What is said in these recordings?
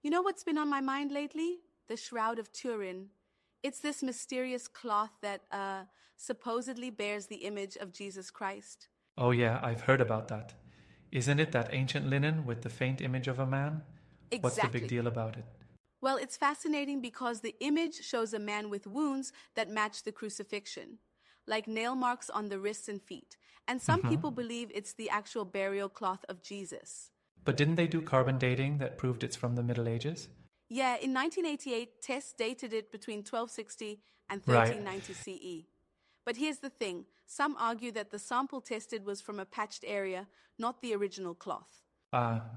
You know what's been on my mind lately? The Shroud of Turin. It's this mysterious cloth that supposedly bears the image of Jesus Christ. Oh, yeah, I've heard about that. Isn't it that ancient linen with the faint image of a man? What's the big Exactly. deal about it? Well, it's fascinating because the image shows a man with wounds that match the crucifixion, like nail marks on the wrists and feet. And some Hmm. people believe it's the actual burial cloth of Jesus. But didn't they do carbon dating that proved it's from the Middle Ages? Yeah, in 1988, tests dated it between 1260 and Right. 1390 CE. But here's the thing, some argue that the sample tested was from a patched area, not the original cloth.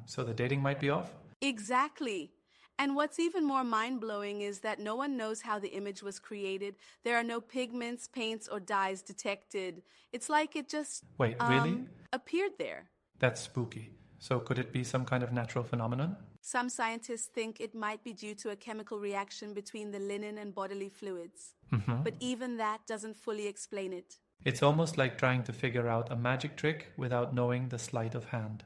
So the dating might be off? Exactly. And what's even more mind-blowing is that no one knows how the image was created. There are no pigments, paints, or dyes detected. It's like it just, Wait, really? appeared there. That's spooky. So could it be some kind of natural phenomenon? Some scientists think it might be due to a chemical reaction between the linen and bodily fluids. But even that doesn't fully explain it. It's almost like trying to figure out a magic trick without knowing the sleight of hand.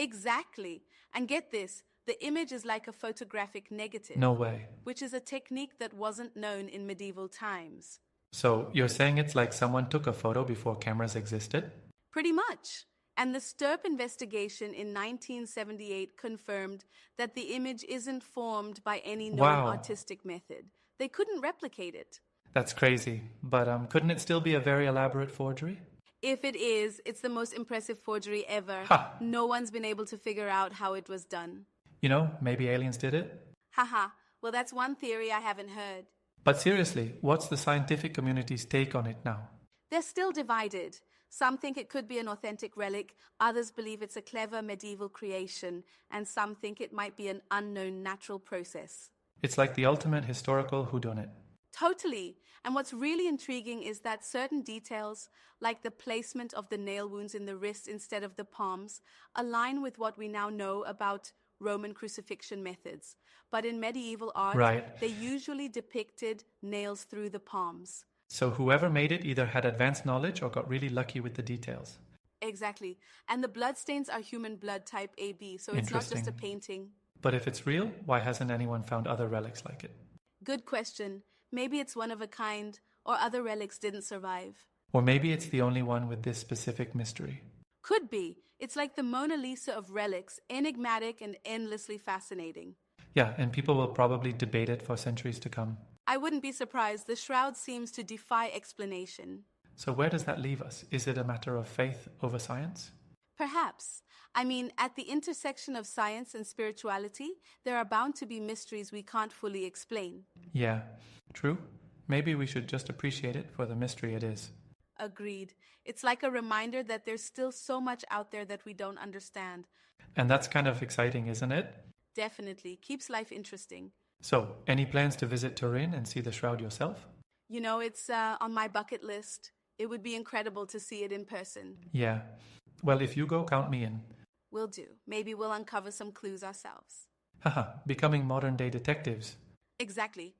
Exactly. And get this, the image is like a photographic negative. No way. Which is a technique that wasn't known in medieval times. So you're saying it's like someone took a photo before cameras existed? Pretty much. And the Stirp investigation in 1978 confirmed that the image isn't formed by any known Wow. artistic method. They couldn't replicate it. That's crazy. But couldn't it still be a very elaborate forgery? If it is, it's the most impressive forgery ever. Ha! No one's been able to figure out how it was done. You know, maybe aliens did it? Haha, well that's one theory I haven't heard. But seriously, what's the scientific community's take on it now? They're still divided. Some think it could be an authentic relic, others believe it's a clever medieval creation, and some think it might be an unknown natural process. It's like the ultimate historical whodunit. Totally. And what's really intriguing is that certain details, like the placement of the nail wounds in the wrist instead of the palms, align with what we now know about Roman crucifixion methods. But in medieval art, Right. they usually depicted nails through the palms. So whoever made it either had advanced knowledge or got really lucky with the details. Exactly. And the bloodstains are human blood type AB, so it's not just a Interesting. painting. But if it's real, why hasn't anyone found other relics like it? Good question. Maybe it's one of a kind, or other relics didn't survive. Or maybe it's the only one with this specific mystery. Could be. It's like the Mona Lisa of relics, enigmatic and endlessly fascinating. Yeah, and people will probably debate it for centuries to come. I wouldn't be surprised. The shroud seems to defy explanation. So where does that leave us? Is it a matter of faith over science? Perhaps. I mean, at the intersection of science and spirituality, there are bound to be mysteries we can't fully explain. Yeah, true. Maybe we should just appreciate it for the mystery it is. Agreed. It's like a reminder that there's still so much out there that we don't understand. And that's kind of exciting, isn't it? Definitely. Keeps life interesting. So, any plans to visit Turin and see the shroud yourself? You know, it's on my bucket list. It would be incredible to see it in person. Yeah. Well, if you go, count me in. Will do. Maybe we'll uncover some clues ourselves. Haha, becoming modern day detectives. Exactly.